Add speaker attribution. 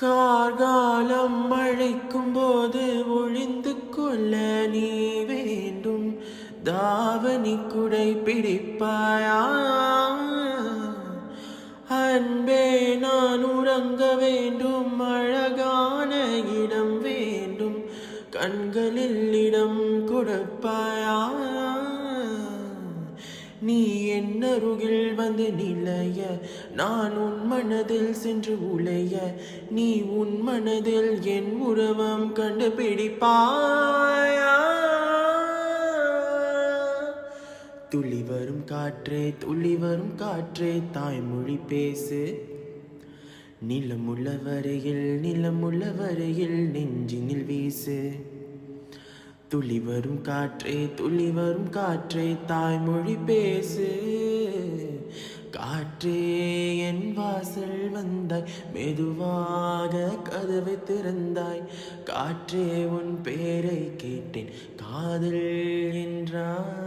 Speaker 1: கார்காலம் அழைக்கும் போது ஒளிந்து கொள்ள நீ வேண்டும். தாவணி குடை பிடிப்பாயா? அன்பே நான் உறங்க வேண்டும். அழகான இடம் வேண்டும். கண்களில் இடம் கொடுப்பாயா? நீ என் அருகில் வந்து நிலைய, நான் உன் மனதில் சென்று உலைய. நீ உன் மனதில் என் உருவம் கண்டுபிடிப்பாயா? துளி வரும் காற்றே, துளி வரும் காற்றே, தாய்மொழி பேசு. நிலமுள்ள வரையில், நிலமுள்ள வரையில் நெஞ்சினில் வீசு. துளி வரும் காற்றே, துளி வரும் காற்றே, தாய்மொழி பேசு. காற்றே என் வாசல் வந்தாய், மெதுவாக கதவை திறந்தாய். காற்றே உன் பேரை கேட்டேன், காதல் என்றாய்.